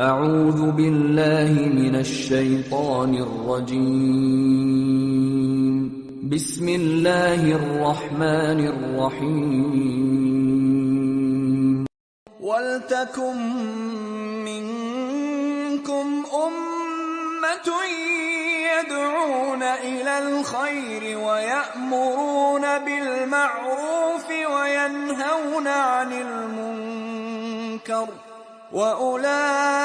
اعوذ باللہ من الشیطان الرجیم بسم اللہ الرحمن الرحیم وَلْتَكُن مِّنكُمْ أُمَّةٌ يَدْعُونَ إِلَى الْخَيْرِ وَيَأْمُرُونَ بِالْمَعْرُوفِ وَيَنْهَوْنَ عَنِ الْمُنكَرِ وَأُولَئِكَ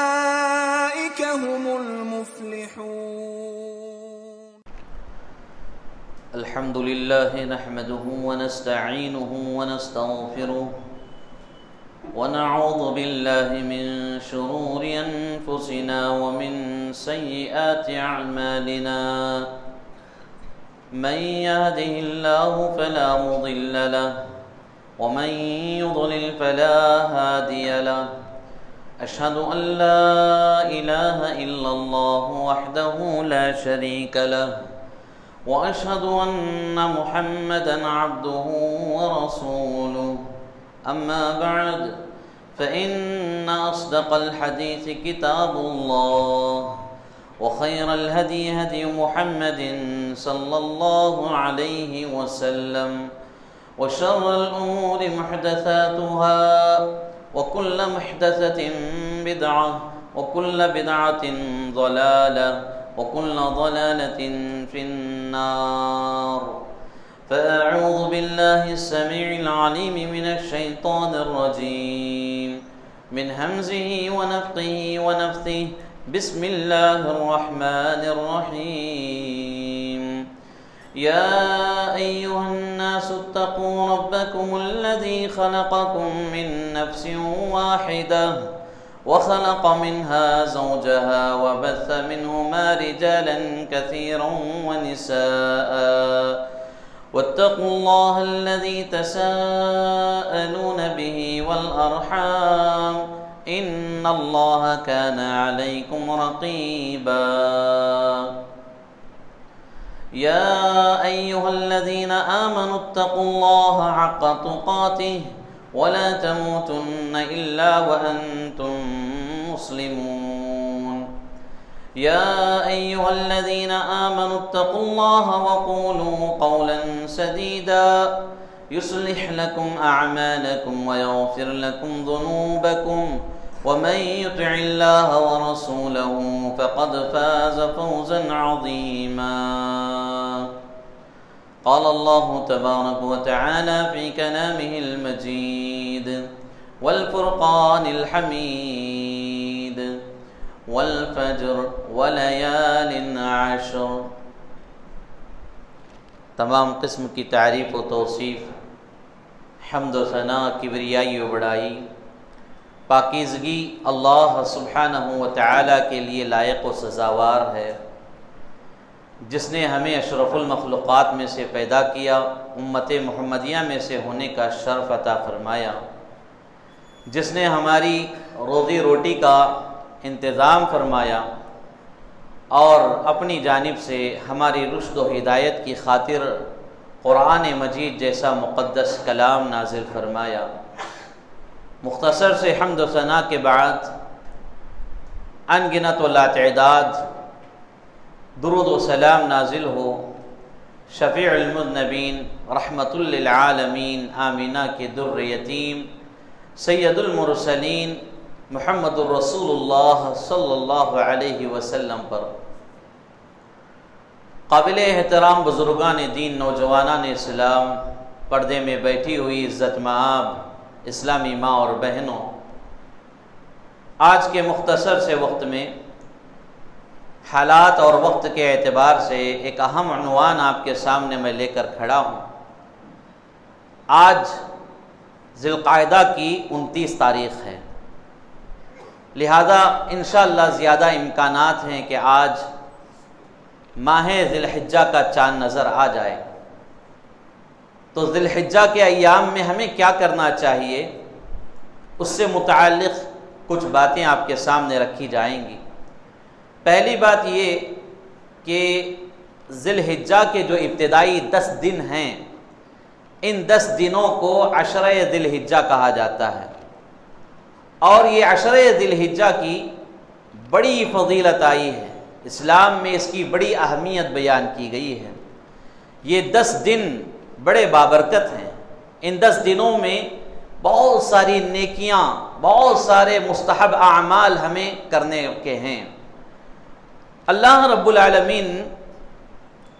هُمُ الْمُفْلِحُونَ الحمد لله نحمده ونستعينه ونستغفره ونعوذ بالله من شرور أنفسنا ومن سيئات أعمالنا من يهده الله فلا مضل له ومن يضلل فلا هادي له أشهد أن لا إله إلا الله وحده لا شريك له وأشهد أن محمدًا عبده ورسوله أما بعد فإن أصدق الحديث كتاب الله وخير الهدي هدي محمد صلى الله عليه وسلم وشر الأمور محدثاتها وكل محدثة بدعة وكل بدعة ضلالة وكل ضلالة في النار فأعوذ بالله السميع العليم من الشيطان الرجيم من همزه ونفخه ونفثه بسم الله الرحمن الرحيم يا أيها الناس اتقوا ربكم الذي خلقكم من نفس واحدة وخلق منها زوجها وبث منهما رجالا كثيرا ونساء واتقوا الله الذي تساءلون به والأرحام إن الله كان عليكم رقيبا يا أيها الذين آمنوا اتقوا الله حق تقاته ولا تموتن إلا وأنتم مسلمون يا أيها الذين آمنوا اتقوا الله وقولوا قولا سديدا يصلح لكم أعمالكم ويغفر لكم ذنوبكم ومن يطع الله ورسوله فقد فاز فوزا عظيما قال الله تبارك وتعالى في كلامه المجيد والفرقان الحميد والفجر وليال عشر تمام قسم کی تعریف و توصیف، حمد و ثنا، کبریائی و بڑائی، پاکیزگی اللہ سبحانہ و تعالیٰ کے لیے لائق و سزاوار ہے، جس نے ہمیں اشرف المخلوقات میں سے پیدا کیا، امت محمدیہ میں سے ہونے کا شرف عطا فرمایا، جس نے ہماری روزی روٹی کا انتظام فرمایا اور اپنی جانب سے ہماری رشد و ہدایت کی خاطر قرآن مجید جیسا مقدس کلام نازل فرمایا۔ مختصر سے حمد و ثنا کے بعد ان گنت و لاتعداد درود و سلام نازل ہو شفیع المذنبین، رحمت للعالمین، آمینہ کے در یتیم، سید المرسلین محمد الرسول اللہ صلی اللہ علیہ وسلم پر۔ قابل احترام بزرگان دین، نوجوانان اسلام، پردے میں بیٹھی ہوئی عزت مآب اسلامی ماں اور بہنوں، آج کے مختصر سے وقت میں حالات اور وقت کے اعتبار سے ایک اہم عنوان آپ کے سامنے میں لے کر کھڑا ہوں۔ آج ذی القعدہ کی 29 تاریخ ہے، لہذا انشاءاللہ زیادہ امکانات ہیں کہ آج ماہ ذی الحجہ کا چاند نظر آ جائے۔ تو ذی الحجہ کے ایام میں ہمیں کیا کرنا چاہیے، اس سے متعلق کچھ باتیں آپ کے سامنے رکھی جائیں گی۔ پہلی بات یہ کہ ذی الحجہ کے جو ابتدائی 10 دن ہیں، ان 10 دنوں کو عشرہ ذی الحجہ کہا جاتا ہے، اور یہ عشرہ ذی الحجہ کی بڑی فضیلت آئی ہے، اسلام میں اس کی بڑی اہمیت بیان کی گئی ہے۔ یہ 10 دن بڑے بابرکت ہیں، ان 10 دنوں میں بہت ساری نیکیاں، بہت سارے مستحب اعمال ہمیں کرنے کے ہیں۔ اللہ رب العالمین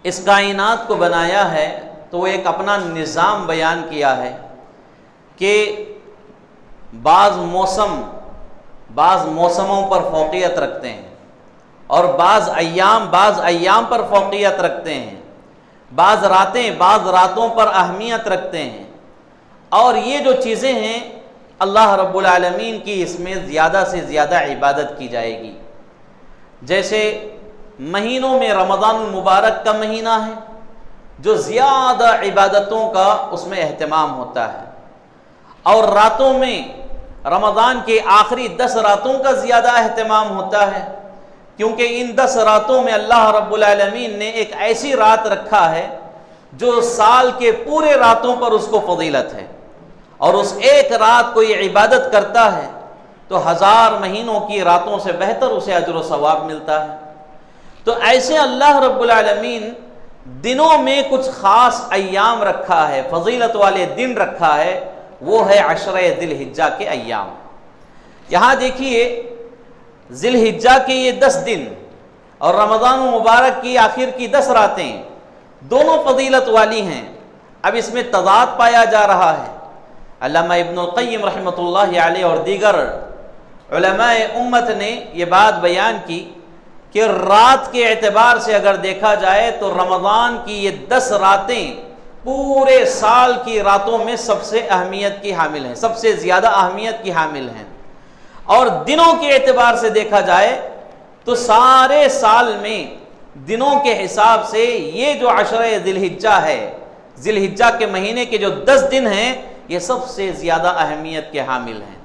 اس کائنات کو بنایا ہے تو وہ ایک اپنا نظام بیان کیا ہے کہ بعض موسموں پر فوقیت رکھتے ہیں، اور بعض ایام پر فوقیت رکھتے ہیں، بعض راتوں پر اہمیت رکھتے ہیں، اور یہ جو چیزیں ہیں اللہ رب العالمین کی اس میں زیادہ سے زیادہ عبادت کی جائے گی۔ جیسے مہینوں میں رمضان المبارک کا مہینہ ہے جو زیادہ عبادتوں کا اس میں اہتمام ہوتا ہے، اور راتوں میں رمضان کے آخری 10 راتوں کا زیادہ اہتمام ہوتا ہے، کیونکہ ان 10 راتوں میں اللہ رب العالمین نے ایک ایسی رات رکھا ہے جو سال کے پورے راتوں پر اس کو فضیلت ہے، اور اس ایک رات کو یہ عبادت کرتا ہے تو 1000 مہینوں کی راتوں سے بہتر اسے اجر و ثواب ملتا ہے۔ تو ایسے اللہ رب العالمین دنوں میں کچھ خاص ایام رکھا ہے، فضیلت والے دن رکھا ہے، وہ ہے عشرہ ذی الحجہ کے ایام۔ یہاں دیکھیے ذی الحجہ کے یہ 10 دن اور رمضان المبارک کی آخر کی 10 راتیں دونوں فضیلت والی ہیں۔ اب اس میں تضاد پایا جا رہا ہے۔ علامہ ابن القیم رحمۃ اللہ علیہ اور دیگر علماء امت نے یہ بات بیان کی کہ رات کے اعتبار سے اگر دیکھا جائے تو رمضان کی یہ 10 راتیں پورے سال کی راتوں میں سب سے اہمیت کی حامل ہیں، سب سے زیادہ اہمیت کی حامل ہیں، اور دنوں کے اعتبار سے دیکھا جائے تو سارے سال میں دنوں کے حساب سے یہ جو عشرہ ذی الحجہ ہے، ذی الحجہ کے مہینے کے جو 10 دن ہیں، یہ سب سے زیادہ اہمیت کے حامل ہیں۔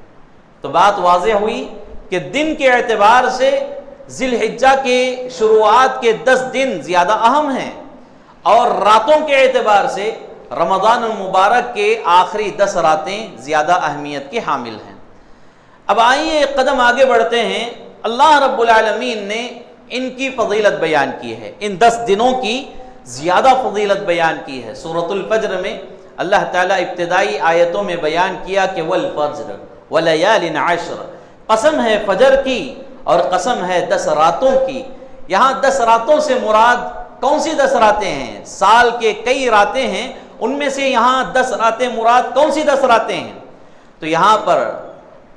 تو بات واضح ہوئی کہ دن کے اعتبار سے ذی الحجہ کے شروعات کے 10 دن زیادہ اہم ہیں، اور راتوں کے اعتبار سے رمضان المبارک کے آخری 10 راتیں زیادہ اہمیت کے حامل ہیں۔ اب آئیے ایک قدم آگے بڑھتے ہیں۔ اللہ رب العالمین نے ان کی فضیلت بیان کی ہے، ان 10 دنوں کی زیادہ فضیلت بیان کی ہے۔ سورۃ الفجر میں اللہ تعالیٰ ابتدائی آیتوں میں بیان کیا کہ والفجر ولیال عشر، قسم ہے فجر کی اور قسم ہے 10 راتوں کی۔ یہاں 10 راتوں سے مراد کون سی 10 راتیں ہیں؟ سال کے کئی راتیں ہیں، ان میں سے یہاں 10 راتیں مراد کون سی 10 راتیں ہیں؟ تو یہاں پر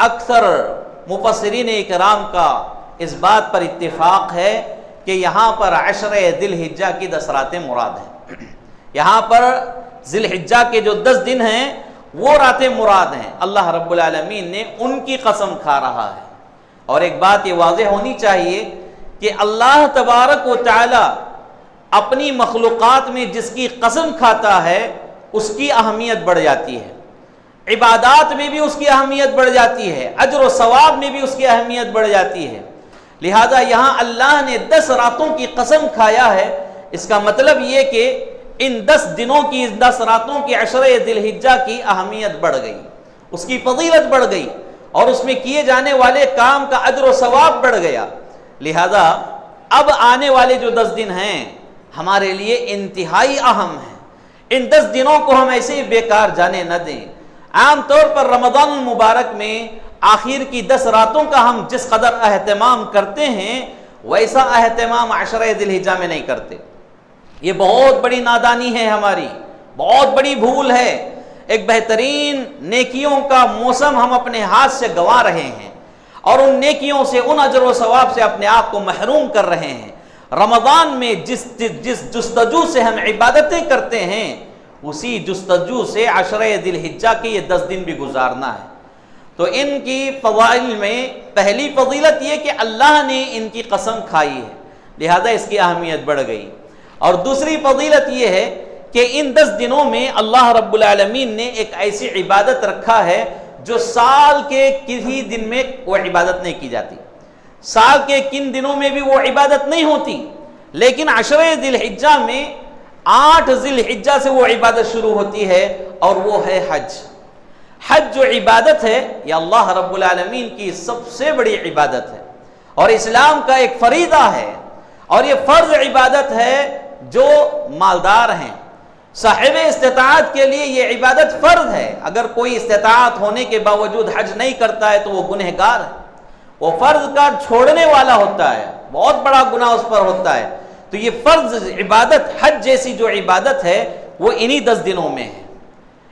اکثر مفسرین اکرام کا اس بات پر اتفاق ہے کہ یہاں پر عشرہ ذی الحجہ کی 10 راتیں مراد ہیں۔ یہاں پر ذی الحجہ کے جو 10 دن ہیں وہ راتیں مراد ہیں، اللہ رب العالمین نے ان کی قسم کھا رہا ہے۔ اور ایک بات یہ واضح ہونی چاہیے کہ اللہ تبارک و تعالی اپنی مخلوقات میں جس کی قسم کھاتا ہے اس کی اہمیت بڑھ جاتی ہے، عبادات میں بھی اس کی اہمیت بڑھ جاتی ہے، اجر و ثواب میں بھی اس کی اہمیت بڑھ جاتی ہے۔ لہذا یہاں اللہ نے 10 راتوں کی قسم کھایا ہے، اس کا مطلب یہ کہ ان 10 دنوں کی، 10 راتوں کی عشرہ ذی الحجہ کی اہمیت بڑھ گئی، اس کی فضیلت بڑھ گئی، اور اس میں کیے جانے والے کام کا اجر و ثواب بڑھ گیا۔ لہذا اب آنے والے جو 10 دن ہیں ہمارے لیے انتہائی اہم ہیں۔ ان 10 دنوں کو ہم ایسے ہی بیکار جانے نہ دیں۔ عام طور پر رمضان المبارک میں آخر کی 10 راتوں کا ہم جس قدر اہتمام کرتے ہیں ویسا اہتمام عشرہ ذی الحجہ میں نہیں کرتے۔ یہ بہت بڑی نادانی ہے ہماری، بہت بڑی بھول ہے۔ ایک بہترین نیکیوں کا موسم ہم اپنے ہاتھ سے گنوا رہے ہیں، اور ان نیکیوں سے، ان اجر و ثواب سے اپنے آپ کو محروم کر رہے ہیں۔ رمضان میں جس جستجو سے ہم عبادتیں کرتے ہیں اسی جستجو سے عشرہ ذی الحجہ کے یہ 10 دن بھی گزارنا ہے۔ تو ان کی فضائل میں پہلی فضیلت یہ کہ اللہ نے ان کی قسم کھائی ہے، لہذا اس کی اہمیت بڑھ گئی۔ اور دوسری فضیلت یہ ہے کہ ان 10 دنوں میں اللہ رب العالمین نے ایک ایسی عبادت رکھا ہے جو سال کے کسی دن میں وہ عبادت نہیں کی جاتی، سال کے کن دنوں میں بھی وہ عبادت نہیں ہوتی، لیکن عشرہ ذی الحجہ میں 8 ذی الحجہ سے وہ عبادت شروع ہوتی ہے، اور وہ ہے حج۔ حج جو عبادت ہے یہ اللہ رب العالمین کی سب سے بڑی عبادت ہے، اور اسلام کا ایک فریضہ ہے، اور یہ فرض عبادت ہے جو مالدار ہیں، صاحب استطاعت کے لیے یہ عبادت فرض ہے۔ اگر کوئی استطاعت ہونے کے باوجود حج نہیں کرتا ہے تو وہ گنہگار ہے، وہ فرض کا چھوڑنے والا ہوتا ہے، بہت بڑا گناہ اس پر ہوتا ہے۔ تو یہ فرض عبادت، حج جیسی جو عبادت ہے وہ انہی 10 دنوں میں ہے۔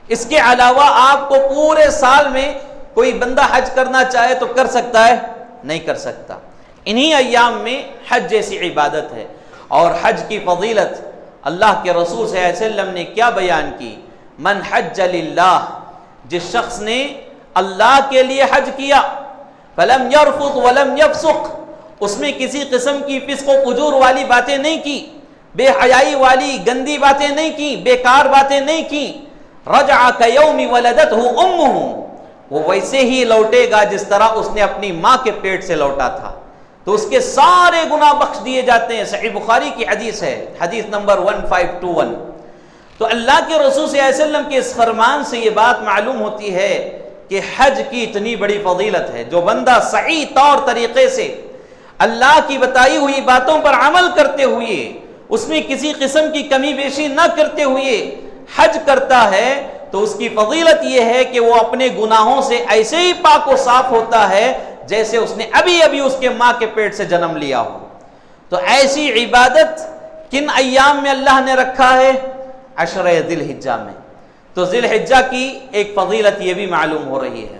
اس کے علاوہ آپ کو پورے سال میں کوئی بندہ حج کرنا چاہے تو کر سکتا ہے؟ نہیں کر سکتا۔ انہی ایام میں حج جیسی عبادت ہے۔ اور حج کی فضیلت اللہ کے رسول صلی اللہ علیہ وسلم نے کیا بیان کی؟ من حج للہ، جس شخص نے اللہ کے لیے حج کیا، فلم یرفث ولم یفسق، اس میں کسی قسم کی فسق و فجور والی باتیں نہیں کی، بے حیائی والی گندی باتیں نہیں کی، بیکار باتیں نہیں کی، رجع کیوم ولدتہ امہ، وہ ویسے ہی لوٹے گا جس طرح اس نے اپنی ماں کے پیٹ سے لوٹا تھا، تو اس کے سارے گناہ بخش دیے جاتے ہیں۔ صحیح بخاری کی حدیث ہے، حدیث نمبر 1521۔ تو اللہ کے رسول صلی اللہ علیہ وسلم کے اس فرمان سے یہ بات معلوم ہوتی ہے کہ حج کی اتنی بڑی فضیلت ہے۔ جو بندہ صحیح طور طریقے سے اللہ کی بتائی ہوئی باتوں پر عمل کرتے ہوئے، اس میں کسی قسم کی کمی بیشی نہ کرتے ہوئے حج کرتا ہے، تو اس کی فضیلت یہ ہے کہ وہ اپنے گناہوں سے ایسے ہی پاک و صاف ہوتا ہے جیسے اس نے ابھی اس کے ماں کے پیٹ سے جنم لیا ہو۔ تو ایسی عبادت کن ایام میں اللہ نے رکھا ہے؟ 10 ذی الحجہ میں۔ تو ذی الحجہ کی ایک فضیلت یہ بھی معلوم ہو رہی ہے۔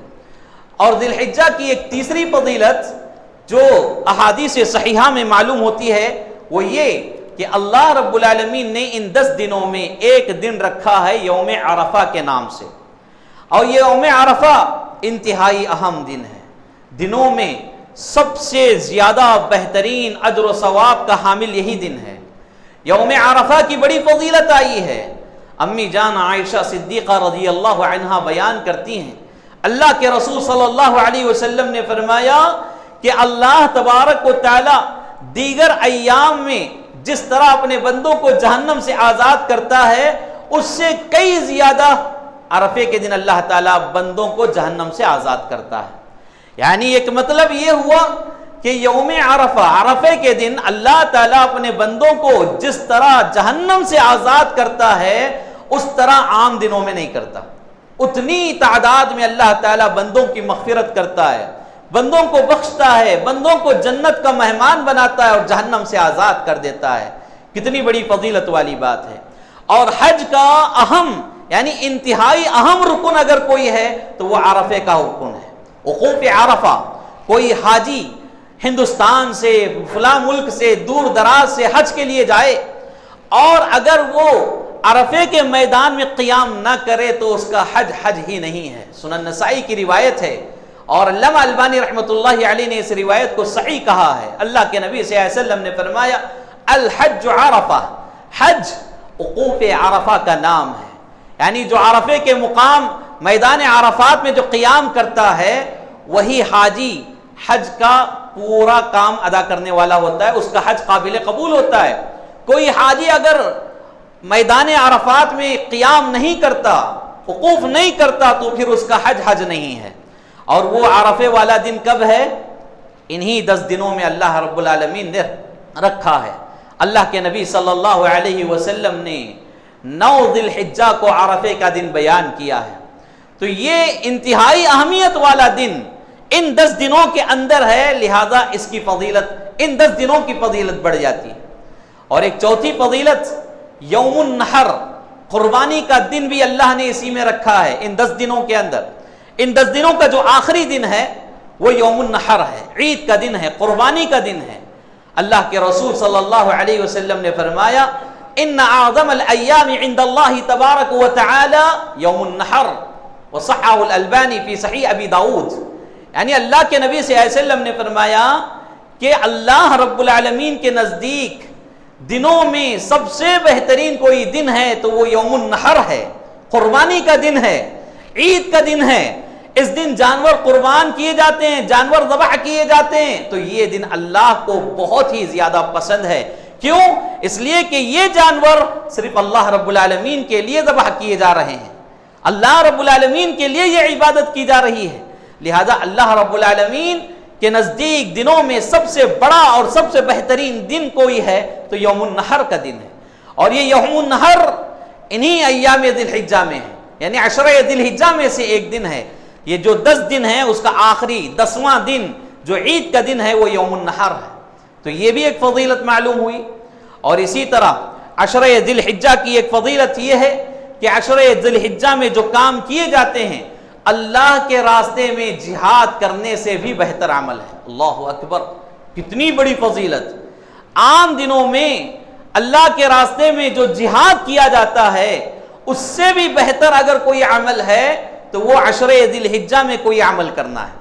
اور ذی الحجہ کی ایک تیسری فضیلت جو احادیث صحیحہ میں معلوم ہوتی ہے وہ یہ کہ اللہ رب العالمین نے ان 10 دنوں میں ایک دن رکھا ہے یوم عرفہ کے نام سے، اور یہ یوم عرفہ انتہائی اہم دن ہے۔ دنوں میں سب سے زیادہ بہترین اجر و ثواب کا حامل یہی دن ہے۔ یوم عرفہ کی بڑی فضیلت آئی ہے۔ امی جان عائشہ صدیقہ رضی اللہ عنہا بیان کرتی ہیں، اللہ کے رسول صلی اللہ علیہ وسلم نے فرمایا کہ اللہ تبارک و تعالی دیگر ایام میں جس طرح اپنے بندوں کو جہنم سے آزاد کرتا ہے، اس سے کئی زیادہ عرفے کے دن اللہ تعالیٰ بندوں کو جہنم سے آزاد کرتا ہے۔ یعنی ایک مطلب یہ ہوا کہ یوم عرفہ، عرفے کے دن اللہ تعالیٰ اپنے بندوں کو جس طرح جہنم سے آزاد کرتا ہے اس طرح عام دنوں میں نہیں کرتا۔ اتنی تعداد میں اللہ تعالیٰ بندوں کی مغفرت کرتا ہے، بندوں کو بخشتا ہے، بندوں کو جنت کا مہمان بناتا ہے اور جہنم سے آزاد کر دیتا ہے۔ کتنی بڑی فضیلت والی بات ہے۔ اور حج کا اہم یعنی انتہائی اہم رکن اگر کوئی ہے تو وہ عرفے کا رکن ہے، وقوف عرفہ۔ کوئی حاجی ہندوستان سے، فلاں ملک سے، دور دراز سے حج کے لیے جائے اور اگر وہ عرفے کے میدان میں قیام نہ کرے تو اس کا حج ہی نہیں ہے۔ سنن نسائی کی روایت ہے، اور علامہ البانی رحمۃ اللہ علیہ نے اس روایت کو صحیح کہا ہے۔ اللہ کے نبی صلی اللہ علیہ وسلم نے فرمایا الحج عرفہ، حج وقوف عرفہ کا نام ہے۔ یعنی جو عرفے کے مقام میدان عرفات میں جو قیام کرتا ہے وہی حاجی حج کا پورا کام ادا کرنے والا ہوتا ہے، اس کا حج قابل قبول ہوتا ہے۔ کوئی حاجی اگر میدان عرفات میں قیام نہیں کرتا، وقوف نہیں کرتا، تو پھر اس کا حج نہیں ہے۔ اور وہ عرفے والا دن کب ہے؟ انہی 10 دنوں میں اللہ رب العالمین نے رکھا ہے۔ اللہ کے نبی صلی اللہ علیہ وسلم نے 9 ذی الحجہ کو عرفے کا دن بیان کیا ہے۔ تو یہ انتہائی اہمیت والا دن ان 10 دنوں کے اندر ہے، لہذا اس کی فضیلت ان 10 دنوں کی فضیلت بڑھ جاتی ہے۔ اور ایک چوتھی فضیلت یوم النحر، قربانی کا دن بھی اللہ نے اسی میں رکھا ہے ان 10 دنوں کے اندر۔ ان 10 دنوں کا جو آخری دن ہے وہ یوم النحر ہے، عید کا دن ہے، قربانی کا دن ہے۔ اللہ کے رسول صلی اللہ علیہ وسلم نے فرمایا ان اعظم الایام عند اللہ تبارک و تعالی یوم النحر، وصححہ الالبانی فی صحیح ابی داود۔ یعنی اللہ کے نبی صلی اللہ علیہ وسلم نے فرمایا کہ اللہ رب العالمین کے نزدیک دنوں میں سب سے بہترین کوئی دن ہے تو وہ یوم النحر ہے، قربانی کا دن ہے، عید کا دن ہے۔ اس دن جانور قربان کیے جاتے ہیں، جانور ذبح کیے جاتے ہیں، تو یہ دن اللہ کو بہت ہی زیادہ پسند ہے۔ کیوں؟ اس لیے کہ یہ جانور صرف اللہ رب العالمین کے لیے ذبح کیے جا رہے ہیں، اللہ رب العالمین کے لیے یہ عبادت کی جا رہی ہے، لہذا اللہ رب العالمین کہ نزدیک دنوں میں سب سے بڑا اور سب سے بہترین دن کوئی ہے تو یوم النحر کا دن ہے، اور یہ یوم النحر انہی ایام ذی الحجہ میں ہے، یعنی عشرہ ذی الحجہ میں سے ایک دن ہے۔ یہ جو 10 دن ہے اس کا آخری 10واں دن جو عید کا دن ہے وہ یوم النحر ہے، تو یہ بھی ایک فضیلت معلوم ہوئی۔ اور اسی طرح عشرہ ذی الحجہ کی ایک فضیلت یہ ہے کہ عشرہ ذی الحجہ میں جو کام کیے جاتے ہیں اللہ کے راستے میں جہاد کرنے سے بھی بہتر عمل ہے۔ اللہ اکبر، کتنی بڑی فضیلت! عام دنوں میں اللہ کے راستے میں جو جہاد کیا جاتا ہے اس سے بھی بہتر اگر کوئی عمل ہے تو وہ عشرہ ذی الحجہ میں کوئی عمل کرنا ہے۔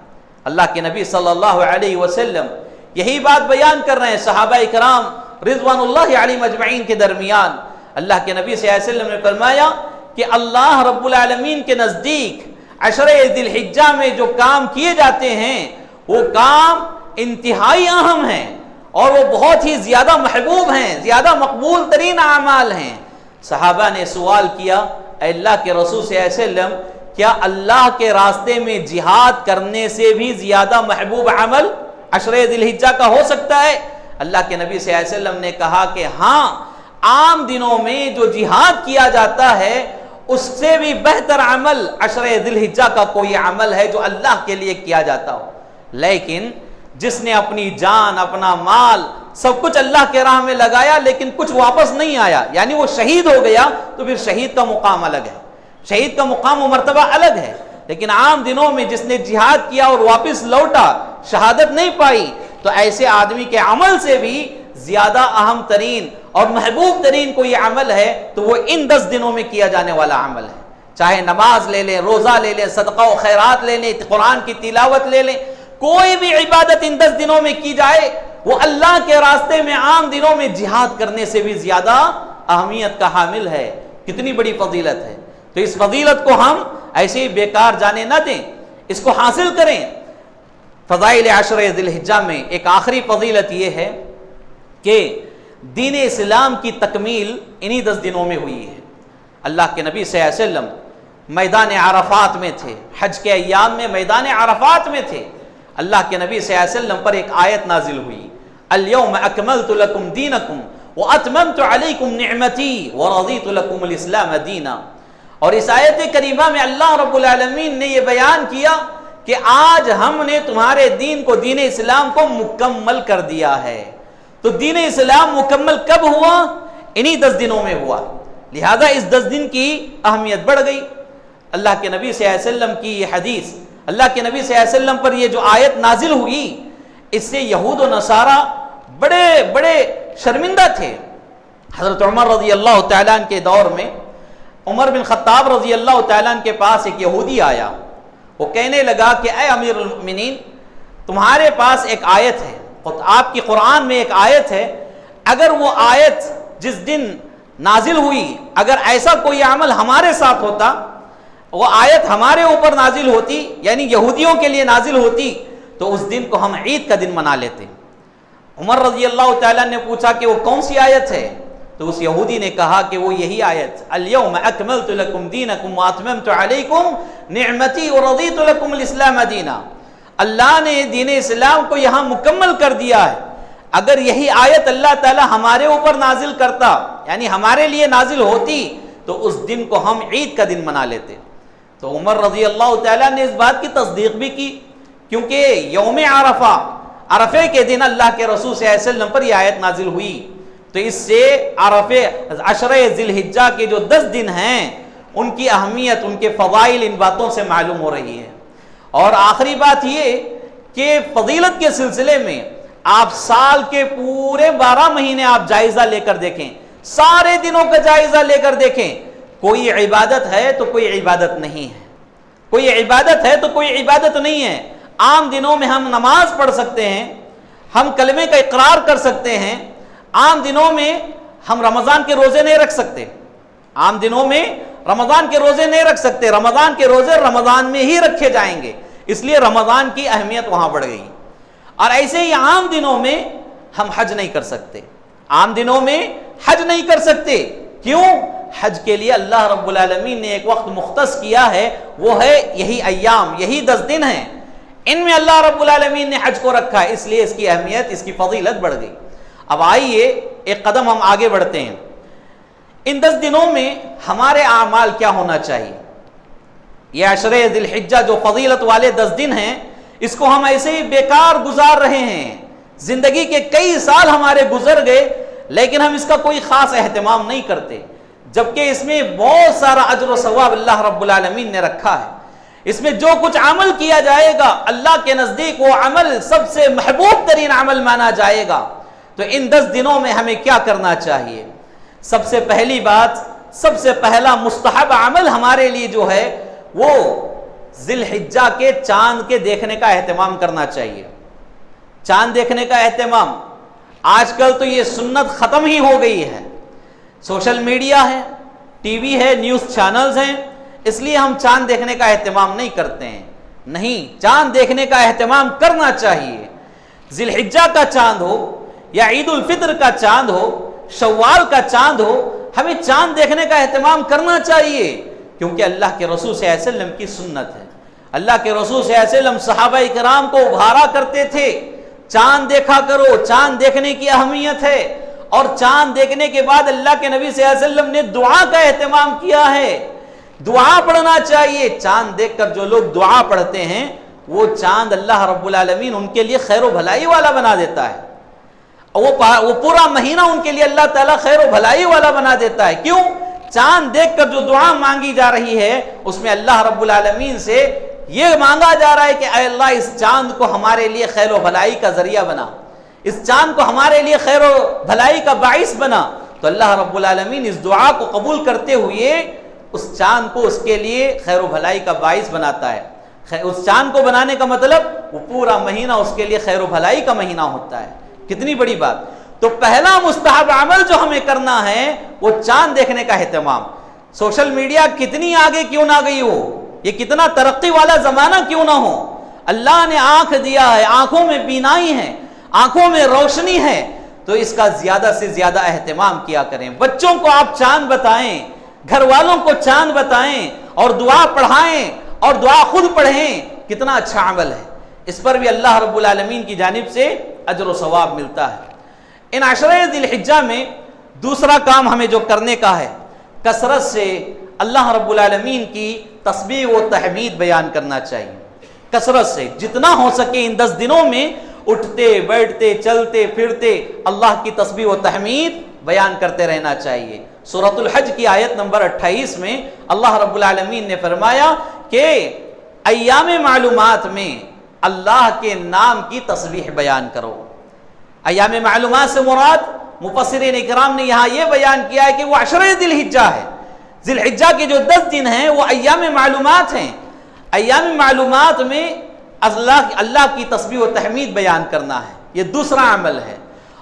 اللہ کے نبی صلی اللہ علیہ وسلم یہی بات بیان کر رہے ہیں صحابہ اکرام رضوان اللہ علیہم اجمعین کے درمیان۔ اللہ کے نبی صلی اللہ علیہ وسلم نے فرمایا کہ اللہ رب العالمین کے نزدیک عشرہ ذی الحجہ میں جو کام کیے جاتے ہیں وہ کام انتہائی اہم ہیں اور وہ بہت ہی زیادہ محبوب ہیں، زیادہ مقبول ترین اعمال ہیں۔ صحابہ نے سوال کیا، اے اللہ کے رسول صلی اللہ علیہ وسلم، کیا اللہ کے راستے میں جہاد کرنے سے بھی زیادہ محبوب عمل عشرہ ذی الحجہ کا ہو سکتا ہے؟ اللہ کے نبی صلی اللہ علیہ وسلم نے کہا کہ ہاں، عام دنوں میں جو جہاد کیا جاتا ہے اس سے بھی بہتر عمل عشرہ ذی الحجہ کا کوئی عمل ہے جو اللہ کے لیے کیا جاتا ہو۔ لیکن جس نے اپنی جان، اپنا مال، سب کچھ اللہ کے راہ میں لگایا لیکن کچھ واپس نہیں آیا، یعنی وہ شہید ہو گیا، تو پھر شہید کا مقام الگ ہے، شہید کا مقام و مرتبہ الگ ہے۔ لیکن عام دنوں میں جس نے جہاد کیا اور واپس لوٹا، شہادت نہیں پائی، تو ایسے آدمی کے عمل سے بھی زیادہ اہم ترین اور محبوب ترین کوئی عمل ہے تو وہ ان 10 دنوں میں کیا جانے والا عمل ہے۔ چاہے نماز لے لیں، روزہ لے لیں، صدقہ و خیرات لے لیں، قرآن کی تلاوت لے لیں، کوئی بھی عبادت ان 10 دنوں میں کی جائے وہ اللہ کے راستے میں عام دنوں میں جہاد کرنے سے بھی زیادہ اہمیت کا حامل ہے۔ کتنی بڑی فضیلت ہے! تو اس فضیلت کو ہم ایسے ہی بیکار جانے نہ دیں، اس کو حاصل کریں۔ فضائل عشرہ ذی الحجہ میں ایک آخری فضیلت یہ ہے کہ دین اسلام کی تکمیل انہی 10 دنوں میں ہوئی ہے۔ اللہ کے نبی صلی اللہ علیہ وسلم میدان عرفات میں تھے، حج کے ایام میں میدان عرفات میں تھے۔ اللہ کے نبی صلی اللہ علیہ وسلم پر ایک آیت نازل ہوئی، الیوم اکملت لکم دینکم واتممت علیکم نعمتی ورضیت لکم الاسلام دینا۔ اور اس آیت کریمہ میں اللہ رب العالمین نے یہ بیان کیا کہ آج ہم نے تمہارے دین کو، دین اسلام کو مکمل کر دیا ہے۔ تو دین اسلام مکمل کب ہوا؟ انہی 10 دنوں میں ہوا، لہذا اس 10 دن کی اہمیت بڑھ گئی۔ اللہ کے نبی صلی اللہ علیہ وسلم کی یہ حدیث، اللہ کے نبی صلی اللہ علیہ وسلم پر یہ جو آیت نازل ہوئی، اس سے یہود و نصارہ بڑے بڑے شرمندہ تھے۔ حضرت عمر رضی اللہ تعالیٰ عنہ کے دور میں عمر بن خطاب رضی اللہ تعالیٰ عنہ کے پاس ایک یہودی آیا، وہ کہنے لگا کہ اے امیر المؤمنین، تمہارے پاس ایک آیت ہے، آپ کی قرآن میں ایک آیت ہے، اگر وہ آیت جس دن نازل ہوئی، اگر ایسا کوئی عمل ہمارے ساتھ ہوتا، وہ آیت ہمارے اوپر نازل ہوتی، یعنی یہودیوں کے لیے نازل ہوتی، تو اس دن کو ہم عید کا دن منا لیتے۔ عمر رضی اللہ تعالیٰ نے پوچھا کہ وہ کون سی آیت ہے؟ تو اس یہودی نے کہا کہ وہ یہی آیت، الیوم اکملت لکم دینکم واتممت علیکم نعمتی ورضیت لکم الاسلام دینا۔ اللہ نے دین اسلام کو یہاں مکمل کر دیا ہے۔ اگر یہی آیت اللہ تعالیٰ ہمارے اوپر نازل کرتا، یعنی ہمارے لیے نازل ہوتی، تو اس دن کو ہم عید کا دن منا لیتے۔ تو عمر رضی اللہ تعالیٰ نے اس بات کی تصدیق بھی کی، کیونکہ یوم عرفہ، عرفے کے دن اللہ کے رسول صلی اللہ علیہ وسلم پر یہ آیت نازل ہوئی، تو اس سے عرفے عشرہ ذی الحجہ کے جو 10 دن ہیں ان کی اہمیت، ان کے فضائل ان باتوں سے معلوم ہو رہی ہے۔ اور آخری بات یہ کہ فضیلت کے سلسلے میں آپ سال کے پورے 12 مہینے آپ جائزہ لے کر دیکھیں، سارے دنوں کا جائزہ لے کر دیکھیں، کوئی عبادت ہے تو کوئی عبادت نہیں ہے، کوئی عبادت ہے تو کوئی عبادت نہیں ہے۔ عام دنوں میں ہم نماز پڑھ سکتے ہیں، ہم کلمے کا اقرار کر سکتے ہیں، عام دنوں میں ہم رمضان کے روزے نہیں رکھ سکتے، عام دنوں میں رمضان کے روزے نہیں رکھ سکتے، رمضان کے روزے رمضان میں ہی رکھے جائیں گے، اس لیے رمضان کی اہمیت وہاں بڑھ گئی۔ اور ایسے ہی عام دنوں میں ہم حج نہیں کر سکتے، عام دنوں میں حج نہیں کر سکتے، کیوں؟ حج کے لیے اللہ رب العالمین نے ایک وقت مختص کیا ہے، وہ ہے یہی ایام، یہی 10 دن ہیں۔ ان میں اللہ رب العالمین نے حج کو رکھا ہے، اس لیے اس کی اہمیت، اس کی فضیلت بڑھ گئی۔ اب آئیے ایک قدم ہم آگے بڑھتے ہیں۔ ان 10 دنوں میں ہمارے اعمال کیا ہونا چاہیے؟ یہ عشرہ ذی الحجہ جو فضیلت والے 10 دن ہیں، اس کو ہم ایسے ہی بیکار گزار رہے ہیں۔ زندگی کے کئی سال ہمارے گزر گئے لیکن ہم اس کا کوئی خاص اہتمام نہیں کرتے، جبکہ اس میں بہت سارا اجر و ثواب اللہ رب العالمین نے رکھا ہے۔ اس میں جو کچھ عمل کیا جائے گا اللہ کے نزدیک وہ عمل سب سے محبوب ترین عمل مانا جائے گا۔ تو ان 10 دنوں میں ہمیں کیا کرنا چاہیے؟ سب سے پہلی بات، سب سے پہلا مستحب عمل ہمارے لیے جو ہے وہ ذی الحجہ کے چاند کے دیکھنے کا اہتمام کرنا چاہیے۔ چاند دیکھنے کا اہتمام، آج کل تو یہ سنت ختم ہی ہو گئی ہے۔ سوشل میڈیا ہے، ٹی وی ہے، نیوز چینلز ہیں، اس لیے ہم چاند دیکھنے کا اہتمام نہیں کرتے ہیں۔ نہیں، چاند دیکھنے کا اہتمام کرنا چاہیے۔ ذی الحجہ کا چاند ہو یا عید الفطر کا چاند ہو، شوال کا چاند ہو، ہمیں چاند دیکھنے کا اہتمام کرنا چاہیے، کیونکہ اللہ کے رسول صلی اللہ علیہ وسلم کی سنت ہے۔ اللہ کے رسول صلی اللہ علیہ وسلم صحابہ کرام کو ابھارا کرتے تھے، چاند دیکھا کرو، چاند دیکھنے کی اہمیت ہے۔ اور چاند دیکھنے کے بعد اللہ کے نبی صلی اللہ علیہ وسلم نے دعا کا اہتمام کیا ہے، دعا پڑھنا چاہیے۔ چاند دیکھ کر جو لوگ دعا پڑھتے ہیں وہ چاند اللہ رب العالمین ان کے لیے خیر و بھلائی والا بنا دیتا ہے، وہ پورا مہینہ ان کے لیے اللہ تعالیٰ خیر و بھلائی والا بنا دیتا ہے۔ کیوں؟ چاند دیکھ کر جو دعا مانگی جا رہی ہے اس میں اللہ رب العالمین سے یہ مانگا جا رہا ہے کہ اے اللہ اس چاند کو ہمارے لیے خیر و بھلائی کا ذریعہ بنا، اس چاند کو ہمارے لیے خیر و بھلائی کا باعث بنا۔ تو اللہ رب العالمین اس دعا کو قبول کرتے ہوئے اس چاند کو اس کے لیے خیر و بھلائی کا باعث بناتا ہے۔ اس چاند کو بنانے کا مطلب وہ پورا مہینہ اس کے لیے خیر و بھلائی کا مہینہ ہوتا ہے۔ کتنی بڑی بات! تو پہلا مستحب عمل جو ہمیں کرنا ہے وہ چاند دیکھنے کا اہتمام۔ سوشل میڈیا کتنی آگے کیوں نہ گئی ہو، یہ کتنا ترقی والا زمانہ کیوں نہ ہو، اللہ نے آنکھ دیا ہے، آنکھوں میں بینائی ہے، آنکھوں میں روشنی ہے، تو اس کا زیادہ سے زیادہ اہتمام کیا کریں۔ بچوں کو آپ چاند بتائیں، گھر والوں کو چاند بتائیں اور دعا پڑھائیں اور دعا خود پڑھیں، کتنا اچھا عمل ہے۔ اس پر بھی اللہ رب العالمین کی جانب سے اجر و ثواب ملتا ہے۔ ان عشرہ ذی الحجہ میں دوسرا کام ہمیں جو کرنے کا ہے، کثرت سے اللہ رب العالمین کی تسبیح و تحمید بیان کرنا چاہیے۔ کثرت سے جتنا ہو سکے ان 10 دنوں میں اٹھتے بیٹھتے چلتے پھرتے اللہ کی تسبیح و تحمید بیان کرتے رہنا چاہیے۔ سورۃ الحج کی آیت نمبر 28 میں اللہ رب العالمین نے فرمایا کہ ایام معلومات میں اللہ کے نام کی تسبیح بیان کرو۔ ایام معلومات سے مراد مفسرین اکرام نے یہاں یہ بیان کیا ہے کہ وہ عشرہ ذی الحجہ ہے۔ ذی الحجہ کے جو 10 دن ہیں وہ ایام معلومات ہیں۔ ایام معلومات میں اللہ کی تسبیح و تحمید بیان کرنا ہے، یہ دوسرا عمل ہے۔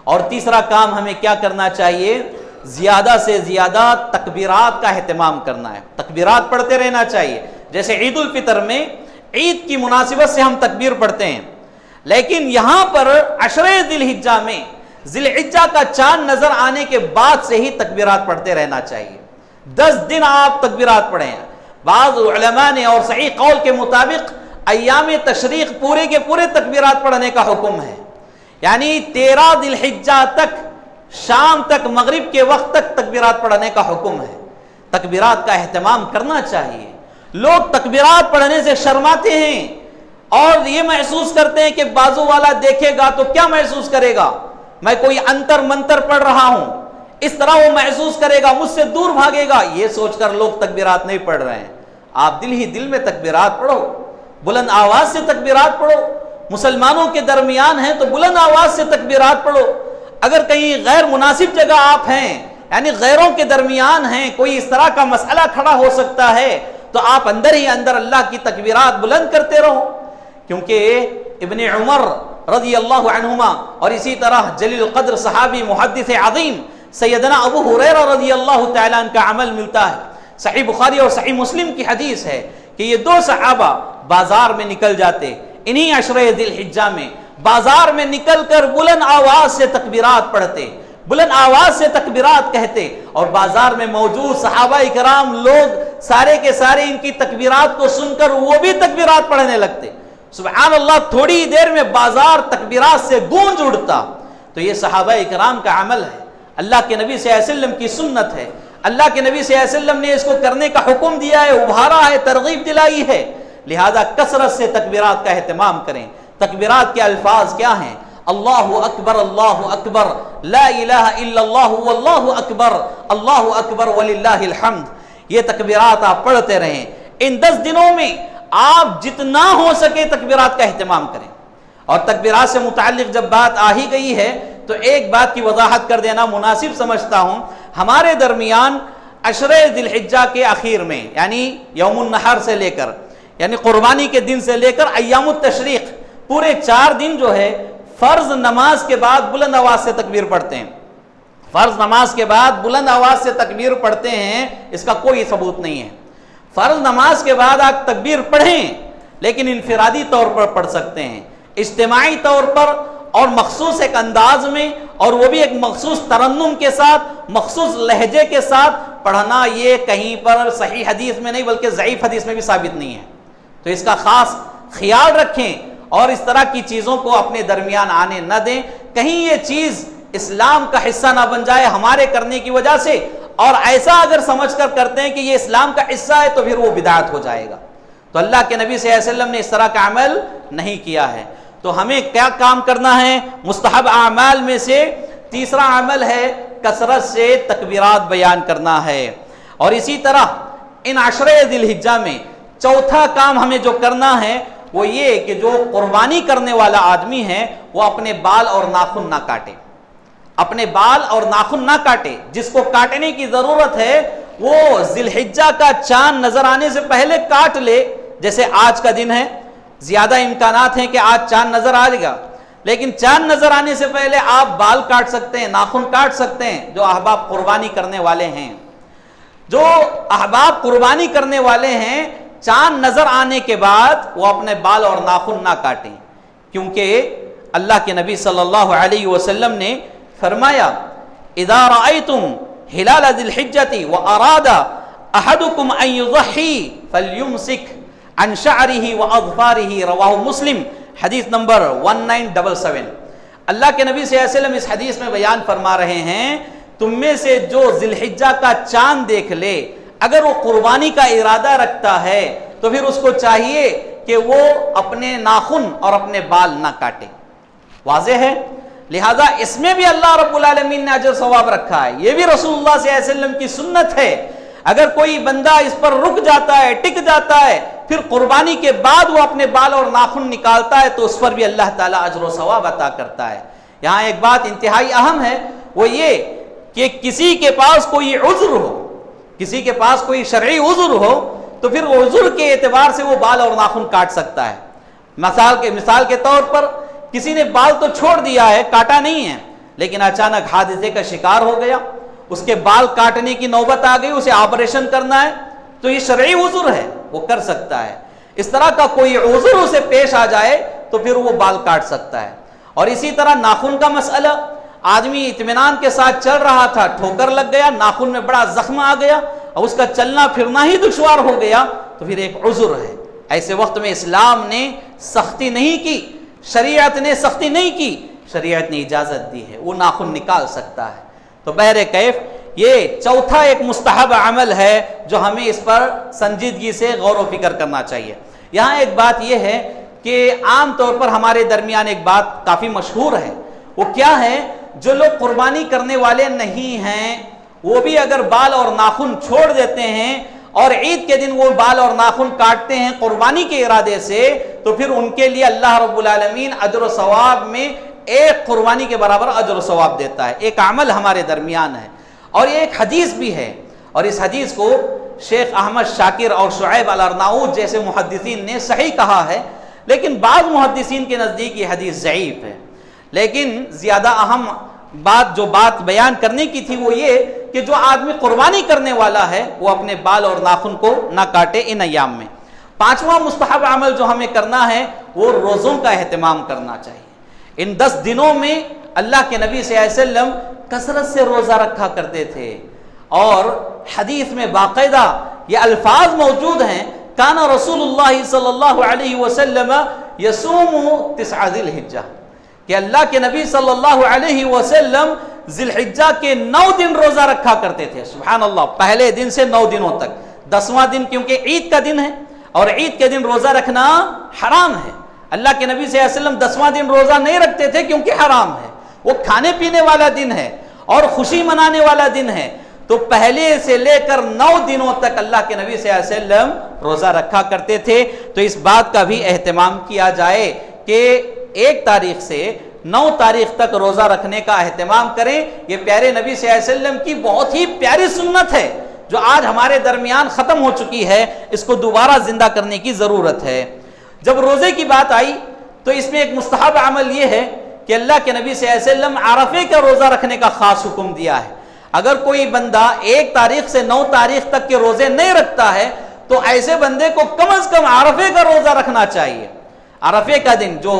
اور تیسرا کام ہمیں کیا کرنا چاہیے؟ زیادہ سے زیادہ تکبیرات کا اہتمام کرنا ہے، تکبیرات پڑھتے رہنا چاہیے۔ جیسے عید الفطر میں عید کی مناسبت سے ہم تکبیر پڑھتے ہیں، لیکن یہاں پر عشرہ ذی الحجہ میں ذی الحجہ کا چاند نظر آنے کے بعد سے ہی تکبیرات پڑھتے رہنا چاہیے۔ 10 دن آپ تکبیرات پڑھیں۔ بعض علماء نے اور صحیح قول کے مطابق ایام تشریق پورے کے پورے تکبیرات پڑھنے کا حکم ہے، یعنی 13 ذی الحجہ تک، شام تک، مغرب کے وقت تک تکبیرات پڑھنے کا حکم ہے۔ تکبیرات کا اہتمام کرنا چاہیے۔ لوگ تکبیرات پڑھنے سے شرماتے ہیں اور یہ محسوس کرتے ہیں کہ بازو والا دیکھے گا تو کیا محسوس کرے گا، میں کوئی انتر منتر پڑھ رہا ہوں، اس طرح وہ محسوس کرے گا، مجھ سے دور بھاگے گا، یہ سوچ کر لوگ تکبیرات نہیں پڑھ رہے ہیں۔ آپ دل ہی دل میں تکبیرات پڑھو، بلند آواز سے تکبیرات پڑھو۔ مسلمانوں کے درمیان ہیں تو بلند آواز سے تکبیرات پڑھو۔ اگر کہیں غیر مناسب جگہ آپ ہیں، یعنی غیروں کے درمیان ہیں، کوئی اس طرح کا مسئلہ کھڑا ہو سکتا ہے، تو آپ اندر ہی اندر اللہ کی تکبیرات بلند کرتے رہو۔ کیونکہ ابن عمر رضی اللہ عنہما اور اسی طرح جلیل القدر صحابی محدث عظیم سیدنا ابو ہریرہ رضی اللہ تعالیٰ عنہ کا عمل ملتا ہے۔ صحیح بخاری اور صحیح مسلم کی حدیث ہے کہ یہ 2 صحابہ بازار میں نکل جاتے، انہی عشرہ ذی الحجہ میں بازار میں نکل کر بلند آواز سے تکبیرات پڑھتے، بلند آواز سے تکبیرات کہتے، اور بازار میں موجود صحابہ کرام لوگ سارے کے سارے ان کی تکبیرات کو سن کر وہ بھی تکبیرات پڑھنے لگتے۔ سبحان اللہ تھوڑی دیر میں بازار تکبیرات سے گونج اڑتا. تو یہ صحابہ اکرام کا عمل ہے, اللہ کے نبی صلی اللہ علیہ وسلم کی سنت ہے. اللہ کے نبی صلی اللہ علیہ وسلم نے اس کو کرنے کا حکم دیا ہے, ابھارا ہے, ترغیب دلائی ہے. لہذا کثرت سے تکبیرات کا اہتمام کریں. تکبیرات کے الفاظ کیا ہیں؟ اللہ اکبر لا الہ الا اللہ واللہ اکبر, اللہ اکبر وللہ الحمد. یہ تکبیرات آپ پڑھتے رہیں. ان 10 دنوں میں آپ جتنا ہو سکے تکبیرات کا اہتمام کریں. اور تکبیرات سے متعلق جب بات آ ہی گئی ہے تو ایک بات کی وضاحت کر دینا مناسب سمجھتا ہوں. ہمارے درمیان عشرے ذی الحجہ کے اخیر میں, یعنی یوم النحر سے لے کر, یعنی قربانی کے دن سے لے کر ایام التشریق, پورے 4 دن جو ہے فرض نماز کے بعد بلند آواز سے تکبیر پڑھتے ہیں. فرض نماز کے بعد بلند آواز سے تکبیر پڑھتے ہیں, اس کا کوئی ثبوت نہیں ہے. فرض نماز کے بعد آپ تکبیر پڑھیں, لیکن انفرادی طور پر پڑھ سکتے ہیں, اجتماعی طور پر اور مخصوص ایک انداز میں, اور وہ بھی ایک مخصوص ترنم کے ساتھ, مخصوص لہجے کے ساتھ پڑھنا. یہ کہیں پر صحیح حدیث میں نہیں بلکہ ضعیف حدیث میں بھی ثابت نہیں ہے. تو اس کا خاص خیال رکھیں اور اس طرح کی چیزوں کو اپنے درمیان آنے نہ دیں. کہیں یہ چیز اسلام کا حصہ نہ بن جائے ہمارے کرنے کی وجہ سے, اور ایسا اگر سمجھ کر کرتے ہیں کہ یہ اسلام کا حصہ ہے تو پھر وہ بدعت ہو جائے گا. تو اللہ کے نبی صلی اللہ علیہ وسلم نے اس طرح کا عمل نہیں کیا ہے. تو ہمیں کیا کام کرنا ہے؟ مستحب اعمال میں سے تیسرا عمل ہے کثرت سے تکبیرات بیان کرنا ہے. اور اسی طرح ان عشرے ذی الحجہ میں چوتھا کام ہمیں جو کرنا ہے وہ یہ کہ جو قربانی کرنے والا آدمی ہے وہ اپنے بال اور ناخن نہ کاٹے. اپنے بال اور ناخن نہ کاٹے. جس کو کاٹنے کی ضرورت ہے وہ ذی الحجہ کا چاند نظر آنے سے پہلے کاٹ لے. جیسے آج کا دن ہے, زیادہ امکانات ہیں کہ آج چاند نظر آ جائے گا, لیکن چاند نظر آنے سے پہلے آپ بال کاٹ سکتے ہیں, ناخن کاٹ سکتے ہیں. جو احباب قربانی کرنے والے ہیں, جو احباب قربانی کرنے والے ہیں, چاند نظر آنے کے بعد وہ اپنے بال اور ناخن نہ کاٹیں, کیونکہ اللہ کے نبی صلی اللہ علیہ وسلم نے فرمایا اذا رأيتم ہلال ذی الحجۃ واراد احدکم ان یضحی فلیمسک عن شعرہ واظفارہ, رواہ مسلم, حدیث نمبر 1977. اللہ کے نبی صلی اللہ علیہ وسلم اس حدیث میں بیان فرما رہے ہیں تم میں سے جو ذی الحجہ کا چاند دیکھ لے, اگر وہ قربانی کا ارادہ رکھتا ہے تو پھر اس کو چاہیے کہ وہ اپنے ناخن اور اپنے بال نہ کاٹے. واضح ہے؟ لہذا اس میں بھی اللہ رب العالمین نے اجر ثواب رکھا ہے. یہ بھی رسول اللہ صلی اللہ علیہ وسلم کی سنت ہے. اگر کوئی بندہ اس پر رک جاتا ہے, ٹک جاتا ہے, پھر قربانی کے بعد وہ اپنے بال اور ناخن نکالتا ہے تو اس پر بھی اللہ تعالیٰ اجر و ثواب عطا کرتا ہے. یہاں ایک بات انتہائی اہم ہے, وہ یہ کہ کسی کے پاس کوئی عذر ہو, کسی کے پاس کوئی شرعی عذر ہو تو پھر وہ عذر کے اعتبار سے وہ بال اور ناخن کاٹ سکتا ہے. مثال کے طور پر کسی نے بال تو چھوڑ دیا ہے, کاٹا نہیں ہے, لیکن اچانک حادثے کا شکار ہو گیا, اس کے بال کاٹنے کی نوبت آ گئی, اسے آپریشن کرنا ہے, تو یہ شرعی عذر ہے, وہ کر سکتا ہے. اس طرح کا کوئی عذر اسے پیش آ جائے تو پھر وہ بال کاٹ سکتا ہے. اور اسی طرح ناخن کا مسئلہ, آدمی اطمینان کے ساتھ چل رہا تھا, ٹھوکر لگ گیا, ناخن میں بڑا زخم آ گیا اور اس کا چلنا پھرنا ہی دشوار ہو گیا, تو پھر ایک عذر ہے. ایسے وقت میں اسلام نے سختی نہیں کی, شریعت نے سختی نہیں کی, شریعت نے اجازت دی ہے, وہ ناخن نکال سکتا ہے. تو بہرکیف یہ چوتھا ایک مستحب عمل ہے جو ہمیں اس پر سنجیدگی سے غور و فکر کرنا چاہیے. یہاں ایک بات یہ ہے کہ عام طور پر ہمارے درمیان ایک بات کافی مشہور ہے, وہ کیا ہے, جو لوگ قربانی کرنے والے نہیں ہیں وہ بھی اگر بال اور ناخن چھوڑ دیتے ہیں اور عید کے دن وہ بال اور ناخن کاٹتے ہیں قربانی کے ارادے سے, تو پھر ان کے لیے اللہ رب العالمین اجر و ثواب میں ایک قربانی کے برابر اجر و ثواب دیتا ہے. ایک عمل ہمارے درمیان ہے اور یہ ایک حدیث بھی ہے, اور اس حدیث کو شیخ احمد شاکر اور شعیب الارناؤوط جیسے محدثین نے صحیح کہا ہے, لیکن بعض محدثین کے نزدیک یہ حدیث ضعیف ہے. لیکن زیادہ اہم جو بات بیان کرنے کی تھی وہ یہ کہ جو آدمی قربانی کرنے والا ہے وہ اپنے بال اور ناخن کو نہ کاٹے ان ایام میں. پانچواں مستحب عمل جو ہمیں کرنا ہے وہ روزوں کا اہتمام کرنا چاہیے. ان 10 دنوں میں اللہ کے نبی صلی اللہ علیہ وسلم کثرت سے روزہ رکھا کرتے تھے, اور حدیث میں باقاعدہ یہ الفاظ موجود ہیں, کان رسول اللہ صلی اللہ علیہ وسلم یصوم 9 ذی الحجہ، کہ اللہ کے نبی صلی اللہ علیہ وسلم ذی الحجہ کے 9 دن روزہ رکھا کرتے تھے. سبحان اللہ، پہلے دن سے 9 دنوں تک. 10واں دن کیونکہ عید کا دن ہے اور عید کے دن روزہ رکھنا حرام ہے. اللہ کے نبی صلی اللہ علیہ وسلم 10واں دن روزہ نہیں رکھتے تھے کیونکہ حرام ہے، وہ کھانے پینے والا دن ہے اور خوشی منانے والا دن ہے. تو پہلے سے لے کر 9 دنوں تک اللہ کے نبی صلی اللہ علیہ وسلم روزہ رکھا کرتے تھے. تو اس بات کا بھی اہتمام کیا جائے کہ 1 تاریخ سے 9 تاریخ تک روزہ رکھنے کا اہتمام کریں. یہ پیارے نبی صلی اللہ علیہ وسلم کی بہت ہی پیاری سنت ہے جو آج ہمارے درمیان ختم ہو چکی ہے. اس کو دوبارہ زندہ کرنے کی ضرورت ہے. جب روزے کی بات آئی تو اس میں ایک مستحب عمل یہ ہے کہ اللہ کے نبی صلی اللہ علیہ وسلم عرفے کا روزہ رکھنے کا خاص حکم دیا ہے. اگر کوئی بندہ 1 تاریخ سے 9 تاریخ تک کے روزے نہیں رکھتا ہے تو ایسے بندے کو کم از کم عرفے کا روزہ رکھنا چاہیے. عرفے کا دن جو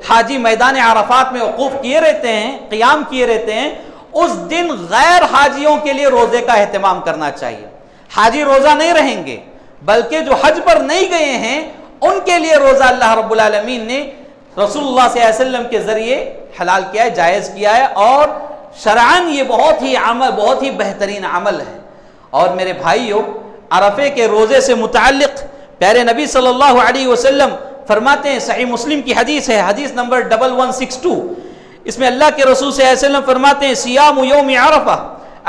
حاجی میدان عرفات میں وقوف کیے رہتے ہیں، قیام کیے رہتے ہیں، اس دن غیر حاجیوں کے لیے روزے کا اہتمام کرنا چاہیے. حاجی روزہ نہیں رہیں گے بلکہ جو حج پر نہیں گئے ہیں ان کے لیے روزہ اللہ رب العالمین نے رسول اللہ صلی اللہ علیہ وسلم کے ذریعے حلال کیا ہے، جائز کیا ہے، اور شرعاً یہ بہت ہی بہترین عمل ہے. اور میرے بھائیوں، عرفے کے روزے سے متعلق پیارے نبی صلی اللہ علیہ وسلم فرماتے ہیں، صحیح مسلم کی حدیث ہے، حدیث نمبر 1162. اس میں اللہ کے رسول صلی اللہ علیہ وسلم فرماتے ہیں، صیام یوم عرفہ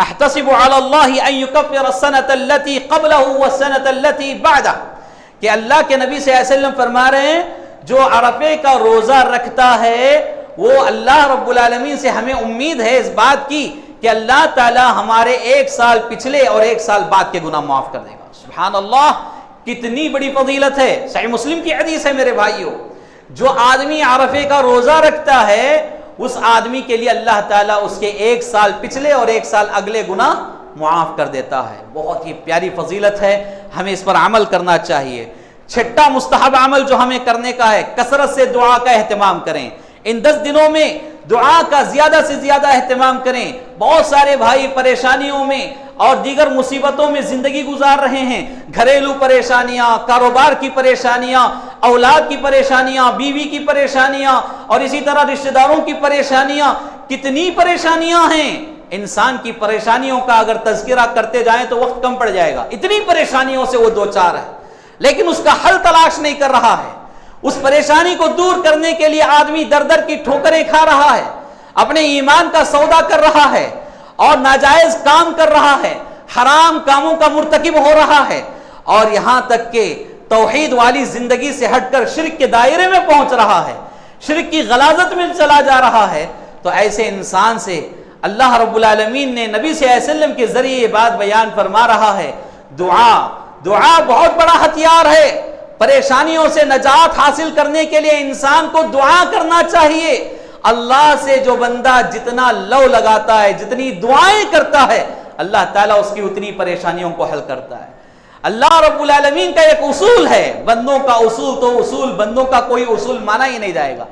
احتسب علی اللہ ان یکفر السنۃ التي قبلہ والسنۃ التي بعدہ. کہ اللہ کے نبی صلی اللہ علیہ وسلم فرما رہے ہیں جو عرفے کا روزہ رکھتا ہے وہ اللہ رب العالمین سے ہمیں امید ہے اس بات کی کہ اللہ تعالی ہمارے 1 سال پچھلے اور 1 سال بعد کے گناہ معاف کر دے گا. سبحان اللہ، کتنی بڑی فضیلت ہے. صحیح مسلم کی حدیث ہے میرے بھائیوں. جو آدمی عرفے کا روزہ رکھتا ہے اس آدمی کے لیے اللہ تعالیٰ اس کے 1 سال پچھلے اور 1 سال اگلے گناہ معاف کر دیتا ہے. بہت ہی پیاری فضیلت ہے، ہمیں اس پر عمل کرنا چاہیے. 6واں مستحب عمل جو ہمیں کرنے کا ہے، کثرت سے دعا کا اہتمام کریں. ان 10 دنوں میں دعا کا زیادہ سے زیادہ اہتمام کریں. بہت سارے بھائی پریشانیوں میں اور دیگر مصیبتوں میں زندگی گزار رہے ہیں. گھریلو پریشانیاں، کاروبار کی پریشانیاں، اولاد کی پریشانیاں، بیوی کی پریشانیاں، اور اسی طرح رشتہ داروں کی پریشانیاں. کتنی پریشانیاں ہیں. انسان کی پریشانیوں کا اگر تذکرہ کرتے جائیں تو وقت کم پڑ جائے گا. اتنی پریشانیوں سے وہ دوچار ہے لیکن اس کا حل تلاش نہیں کر رہا ہے. اس پریشانی کو دور کرنے کے لیے آدمی در در کی ٹھوکریں کھا رہا ہے، اپنے ایمان کا سودا کر رہا ہے اور ناجائز کام کر رہا ہے، حرام کاموں کا مرتکب ہو رہا ہے، اور یہاں تک کہ توحید والی زندگی سے ہٹ کر شرک کے دائرے میں پہنچ رہا ہے، شرک کی غلاظت میں چلا جا رہا ہے. تو ایسے انسان سے اللہ رب العالمین نے نبی صلی اللہ علیہ وسلم کے ذریعے یہ بات بیان فرما رہا ہے، دعا بہت بڑا ہتھیار ہے. پریشانیوں سے نجات حاصل کرنے کے لیے انسان کو دعا کرنا چاہیے. اللہ سے جو بندہ جتنا لو لگاتا ہے، جتنی دعائیں کرتا ہے، اللہ تعالیٰ اس کی اتنی پریشانیوں کو حل کرتا ہے. اللہ رب العالمین کا ایک اصول ہے، بندوں کا اصول تو اصول، بندوں کا کوئی اصول مانا ہی نہیں جائے گا.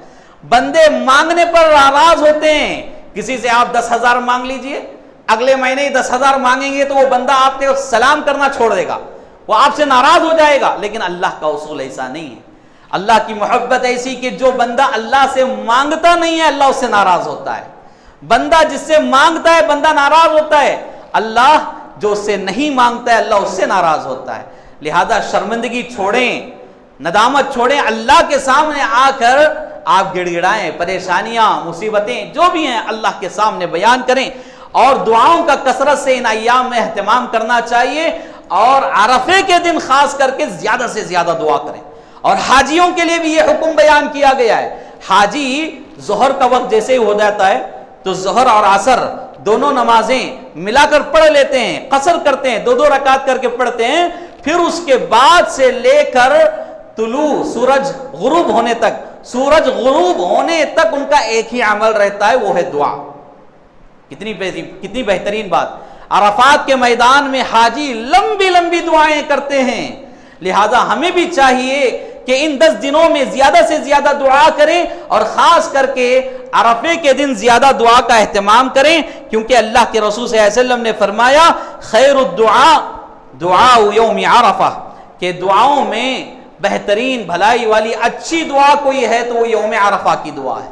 بندے مانگنے پر ناراض ہوتے ہیں. کسی سے آپ 10,000 مانگ لیجئے، اگلے مہینے 10,000 مانگیں گے تو وہ بندہ آپ کے سلام کرنا چھوڑ دے گا، وہ آپ سے ناراض ہو جائے گا. لیکن اللہ کا اصول ایسا نہیں ہے. اللہ کی محبت ایسی کہ جو بندہ اللہ سے مانگتا نہیں ہے اللہ اس سے ناراض ہوتا ہے. بندہ جس سے مانگتا ہے بندہ ناراض ہوتا ہے. اللہ جو اس سے نہیں مانگتا ہے اللہ اس سے ناراض ہوتا ہے. لہذا شرمندگی چھوڑیں، ندامت چھوڑیں، اللہ کے سامنے آ کر آپ گڑ گڑائیں. پریشانیاں، مصیبتیں جو بھی ہیں اللہ کے سامنے بیان کریں، اور دعاؤں کا کثرت سے ان ایام میں اہتمام کرنا چاہیے. اور عرفے کے دن خاص کر کے زیادہ سے زیادہ دعا کریں. اور حاجیوں کے لیے بھی یہ حکم بیان کیا گیا ہے. حاجی ظہر کا وقت جیسے ہی ہو جاتا ہے تو ظہر اور عصر دونوں نمازیں ملا کر پڑھ لیتے ہیں، قصر کرتے ہیں، 2 رکعت کر کے پڑھتے ہیں. پھر اس کے بعد سے لے کر طلوع سورج غروب ہونے تک، سورج غروب ہونے تک ان کا ایک ہی عمل رہتا ہے، وہ ہے دعا. کتنی بہترین بات. عرفات کے میدان میں حاجی لمبی لمبی دعائیں کرتے ہیں. لہذا ہمیں بھی چاہیے کہ ان 10 دنوں میں زیادہ سے زیادہ دعا کریں، اور خاص کر کے عرفے کے دن زیادہ دعا کا اہتمام کریں، کیونکہ اللہ کے رسول صلی اللہ علیہ وسلم نے فرمایا خیر الدعاء دعاء یوم عرفہ، کہ دعاؤں میں بہترین بھلائی والی اچھی دعا کوئی ہے تو وہ یوم عرفہ کی دعا ہے۔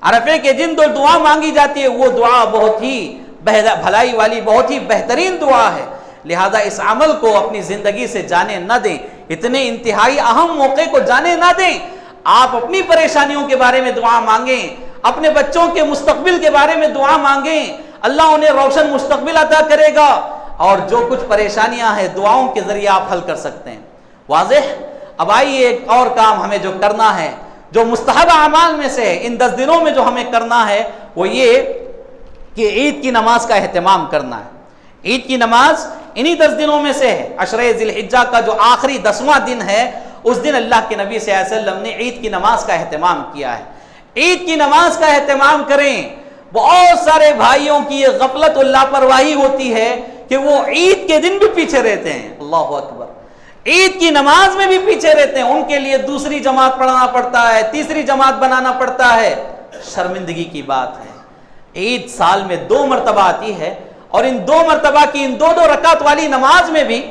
عرفے کے دن جو دعا مانگی جاتی ہے وہ دعا بہت ہی بھلائی والی، بہت ہی بہترین دعا ہے۔ لہذا اس عمل کو اپنی زندگی سے جانے نہ دیں، اتنے انتہائی اہم موقع کو جانے نہ دیں۔ آپ اپنی پریشانیوں کے بارے میں دعا مانگیں، اپنے بچوں کے مستقبل کے بارے میں دعا مانگیں، اللہ انہیں روشن مستقبل عطا کرے گا، اور جو کچھ پریشانیاں ہیں دعاؤں کے ذریعے آپ حل کر سکتے ہیں۔ واضح؟ اب آئیے ایک اور کام ہمیں جو کرنا ہے، جو مستحب اعمال میں سے ہے، ان 10 دنوں میں جو ہمیں کرنا ہے وہ یہ کہ عید کی نماز کا اہتمام کرنا ہے۔ عید کی نماز انہی 10 دنوں میں سے ہے۔ عشرہ ذی الحجہ کا جو آخری 10واں دن ہے، اس دن اللہ کے نبی صلی اللہ علیہ وسلم نے عید کی نماز کا اہتمام کیا ہے۔ عید کی نماز کا اہتمام کریں۔ بہت سارے بھائیوں کی یہ غفلت اور لاپرواہی ہوتی ہے کہ وہ عید کے دن بھی پیچھے رہتے ہیں۔ اللہ اکبر، عید کی نماز میں بھی پیچھے رہتے ہیں، ان کے لیے دوسری جماعت پڑھنا پڑتا ہے، تیسری جماعت بنانا پڑتا ہے۔ شرمندگی کی بات ہے، عید سال میں 2 مرتبہ آتی ہے، اور ان 2 مرتبہ کی ان 2 رکعت والی نماز میں بھی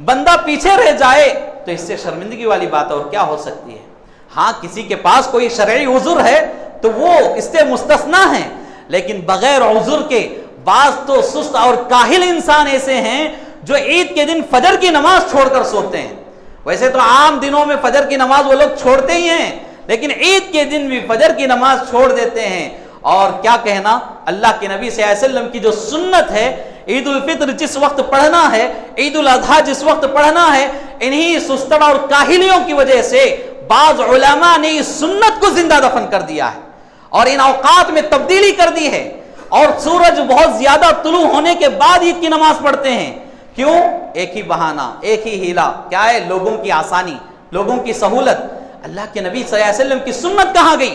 بندہ پیچھے رہ جائے تو اس سے شرمندگی والی بات اور کیا ہو سکتی ہے؟ ہاں کسی کے پاس کوئی شرعی عذر ہے تو وہ اس سے مستثنا ہے، لیکن بغیر عذر کے بعض تو سست اور کاہل انسان ایسے ہیں جو عید کے دن فجر کی نماز چھوڑ کر سوتے ہیں۔ ویسے تو عام دنوں میں فجر کی نماز وہ لوگ چھوڑتے ہی ہیں، لیکن عید کے دن بھی فجر کی نماز چھوڑ دیتے ہیں۔ اور کیا کہنا، اللہ کے نبی صلی اللہ علیہ وسلم کی جو سنت ہے، عید الفطر جس وقت پڑھنا ہے، عید الاضحیٰ جس وقت پڑھنا ہے، انہی سستڑ اور کاہلیوں کی وجہ سے بعض علماء نے اس سنت کو زندہ دفن کر دیا ہے اور ان اوقات میں تبدیلی کر دی ہے، اور سورج بہت زیادہ طلوع ہونے کے بعد عید کی نماز پڑھتے ہیں۔ کیوں؟ ایک ہی بہانہ، ایک ہی ہیلا، کیا ہے؟ لوگوں کی آسانی، لوگوں کی سہولت۔ اللہ کے نبی صلی اللہ علیہ وسلم کی سنت کہاں گئی؟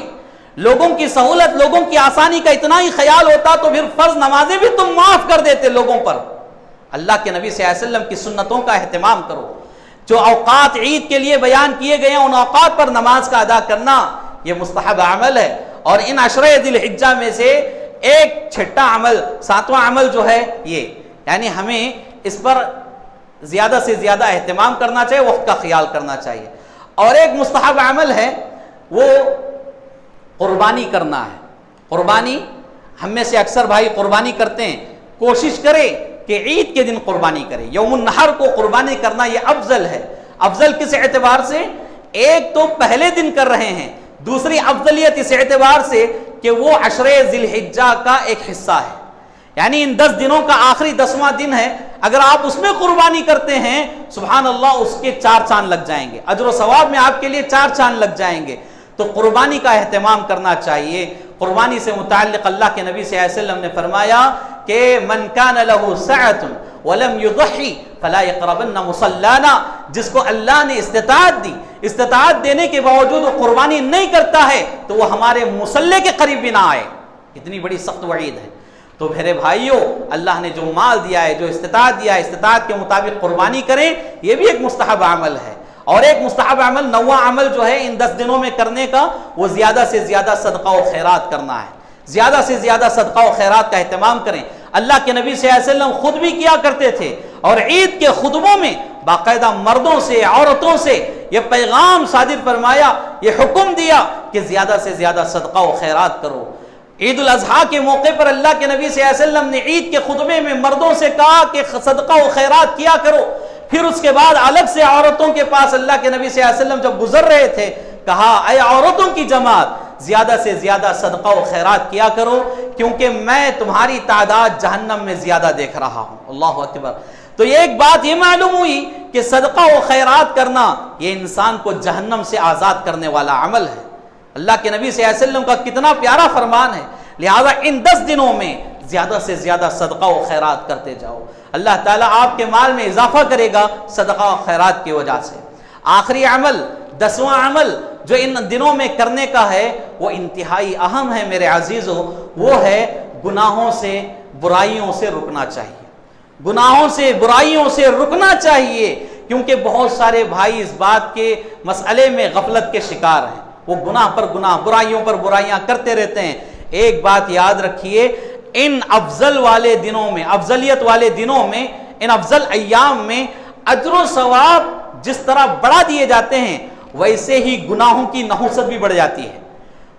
لوگوں کی سہولت، لوگوں کی آسانی کا اتنا ہی خیال ہوتا تو پھر فرض نمازیں بھی تم معاف کر دیتے لوگوں پر۔ اللہ کے نبی صلی اللہ علیہ وسلم کی سنتوں کا اہتمام کرو۔ جو اوقات عید کے لیے بیان کیے گئے ہیں ان اوقات پر نماز کا ادا کرنا یہ مستحب عمل ہے۔ اور ان عشرہ ذی الحجہ میں سے ایک چھٹا عمل، 7واں عمل جو ہے یہ، یعنی ہمیں اس پر زیادہ سے زیادہ اہتمام کرنا چاہیے، وقت کا خیال کرنا چاہیے۔ اور ایک مستحب عمل ہے وہ قربانی کرنا ہے۔ قربانی ہم میں سے اکثر بھائی قربانی کرتے ہیں، کوشش کرے کہ عید کے دن قربانی کرے۔ یوم النحر کو قربانی کرنا یہ افضل ہے۔ افضل کس اعتبار سے؟ ایک تو پہلے دن کر رہے ہیں، دوسری افضلیت اس اعتبار سے کہ وہ عشرہ ذی الحجہ کا ایک حصہ ہے، یعنی ان 10 دنوں کا آخری 10واں دن ہے، اگر آپ اس میں قربانی کرتے ہیں سبحان اللہ اس کے 4 چاند لگ جائیں گے، اجر و ثواب میں آپ کے لیے 4 چاند لگ جائیں گے۔ تو قربانی کا اہتمام کرنا چاہیے۔ قربانی سے متعلق اللہ کے نبی صلی اللہ علیہ وسلم نے فرمایا کہ من کان لہ سعۃ ولم یضحی فلا یقربن مصلانا، جس کو اللہ نے استطاعت دی، استطاعت دینے کے باوجود وہ قربانی نہیں کرتا ہے تو وہ ہمارے مصلے کے قریب بھی نہ آئے۔ کتنی بڑی سخت وعید ہے۔ تو میرے بھائیوں، اللہ نے جو مال دیا ہے، جو استطاعت دیا ہے، استطاعت کے مطابق قربانی کریں، یہ بھی ایک مستحب عمل ہے۔ اور ایک مستحب عمل، 9واں عمل جو ہے ان 10 دنوں میں کرنے کا، وہ زیادہ سے زیادہ صدقہ و خیرات کرنا ہے۔ زیادہ سے زیادہ صدقہ و خیرات کا اہتمام کریں۔ اللہ کے نبی صلی اللہ علیہ وسلم خود بھی کیا کرتے تھے، اور عید کے خطبوں میں باقاعدہ مردوں سے، عورتوں سے یہ پیغام صادر فرمایا، یہ حکم دیا کہ زیادہ سے زیادہ صدقہ و خیرات کرو۔ عید الاضحیٰ کے موقع پر اللہ کے نبی صلی اللہ علیہ وسلم نے عید کے خطبے میں مردوں سے کہا کہ صدقہ و خیرات کیا کرو۔ پھر اس کے بعد الگ سے عورتوں کے پاس اللہ کے نبی صلی اللہ علیہ وسلم جب گزر رہے تھے کہا اے عورتوں کی جماعت، زیادہ سے زیادہ صدقہ و خیرات کیا کرو، کیونکہ میں تمہاری تعداد جہنم میں زیادہ دیکھ رہا ہوں۔ اللہ اکبر۔ تو یہ ایک بات یہ معلوم ہوئی کہ صدقہ و خیرات کرنا یہ انسان کو جہنم سے آزاد کرنے والا عمل ہے۔ اللہ کے نبی صلی اللہ علیہ وسلم کا کتنا پیارا فرمان ہے۔ لہذا ان 10 دنوں میں زیادہ سے زیادہ صدقہ و خیرات کرتے جاؤ، اللہ تعالیٰ آپ کے مال میں اضافہ کرے گا صدقہ و خیرات کی وجہ سے۔ آخری عمل، 10واں عمل جو ان دنوں میں کرنے کا ہے وہ انتہائی اہم ہے میرے عزیزو، وہ ہے گناہوں سے، برائیوں سے رکنا چاہیے۔ گناہوں سے، برائیوں سے رکنا چاہیے، کیونکہ بہت سارے بھائی اس بات کے مسئلے میں غفلت کے شکار ہیں، وہ گناہ پر گناہ، برائیوں پر برائیاں کرتے رہتے ہیں۔ ایک بات یاد رکھیے، ان افضل والے دنوں میں، افضلیت والے دنوں میں، ان افضل ایام میں اجر و ثواب جس طرح بڑھا دیے جاتے ہیں، ویسے ہی گناہوں کی نحوست بھی بڑھ جاتی ہے.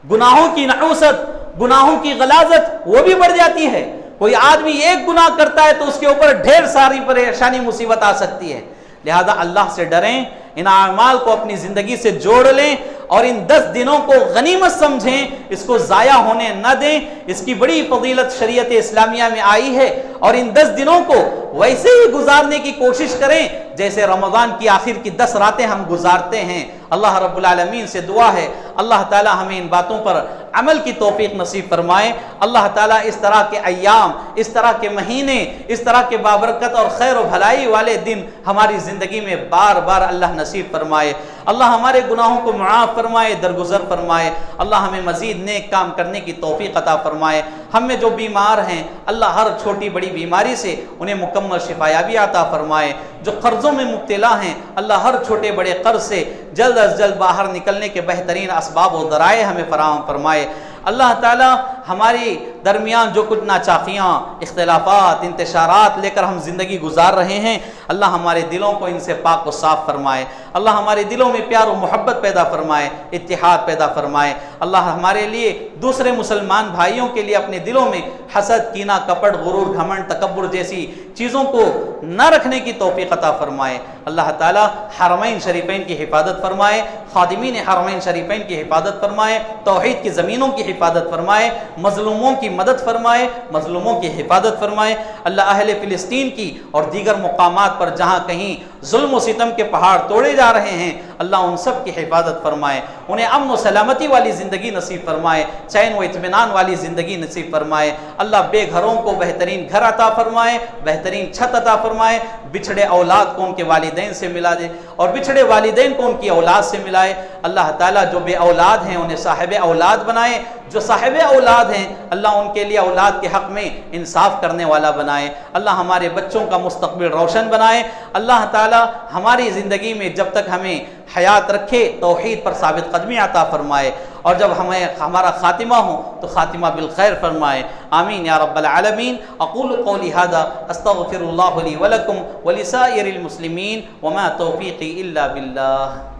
گناہوں کی نحوست، گناہوں کی غلاظت وہ بھی بڑھ جاتی ہے. کوئی آدمی ایک گناہ کرتا ہے تو اس کے اوپر ڈھیر ساری پریشانی مصیبت آ سکتی ہے. لہذا اللہ سے ڈریں، ان اعمال کو اپنی زندگی سے جوڑ لیں اور ان 10 دنوں کو غنیمت سمجھیں، اس کو ضائع ہونے نہ دیں. اس کی بڑی فضیلت شریعت اسلامیہ میں آئی ہے اور ان 10 دنوں کو ویسے ہی گزارنے کی کوشش کریں جیسے رمضان کی آخر کی 10 راتیں ہم گزارتے ہیں. اللہ رب العالمین سے دعا ہے اللہ تعالی ہمیں ان باتوں پر عمل کی توفیق نصیب فرمائے. اللہ تعالیٰ اس طرح کے ایام، اس طرح کے مہینے، اس طرح کے بابرکت اور خیر و بھلائی والے دن ہماری زندگی میں بار بار اللہ نصیب فرمائے. اللہ ہمارے گناہوں کو معاف فرمائے، درگزر فرمائے. اللہ ہمیں مزید نیک کام کرنے کی توفیق عطا فرمائے. ہم میں جو بیمار ہیں اللہ ہر چھوٹی بڑی بیماری سے انہیں مکمل شفایابی عطا فرمائے. جو قرضوں میں مبتلا ہیں اللہ ہر چھوٹے بڑے قرض سے جلد از جلد باہر نکلنے کے بہترین اسباب و ذرائع ہمیں فراہم فرمائے. اللہ تعالیٰ ہماری درمیان جو کچھ ناچاقیاں، اختلافات، انتشارات لے کر ہم زندگی گزار رہے ہیں اللہ ہمارے دلوں کو ان سے پاک و صاف فرمائے. اللہ ہمارے دلوں میں پیار و محبت پیدا فرمائے، اتحاد پیدا فرمائے. اللہ ہمارے لیے دوسرے مسلمان بھائیوں کے لیے اپنے دلوں میں حسد، کینہ، کپٹ، غرور، گھمنڈ، تکبر جیسی چیزوں کو نہ رکھنے کی توفیق عطا فرمائے. اللہ تعالیٰ حرمین شریفین کی حفاظت فرمائے، خادمین حرمین شریفین کی حفاظت فرمائے، توحید کی زمینوں کی حفاظت فرمائے، مظلوموں کی مدد فرمائے، مظلوموں کی حفاظت فرمائے. اللہ اہل فلسطین کی اور دیگر مقامات پر جہاں کہیں ظلم و ستم کے پہاڑ توڑے جا رہے ہیں اللہ ان سب کی حفاظت فرمائے. انہیں امن و سلامتی والی زندگی نصیب فرمائے، چین و اطمینان والی زندگی نصیب فرمائے. اللہ بے گھروں کو بہترین گھر عطا فرمائے، بہترین چھت عطا فرمائے. بچھڑے اولاد کو ان کے والدین سے ملا دے اور بچھڑے والدین کو ان کی اولاد سے ملائے. اللہ تعالیٰ جو بے اولاد ہیں انہیں صاحب اولاد بنائے، جو صاحب اولاد ہیں اللہ ان کے لیے اولاد کے حق میں انصاف کرنے والا بنائے. اللہ ہمارے بچوں کا مستقبل روشن بنائے. اللہ تعالیٰ ہماری زندگی میں جب تک ہمیں حیات رکھے توحید پر ثابت قدمی عطا فرمائے اور جب ہمارا خاتمہ ہو تو خاتمہ بالخیر فرمائے. آمین یا رب العالمین. اقول قولی ھذا استغفر اللہ لی ولکم ولسائر المسلمین وما توفیقی الا باللہ.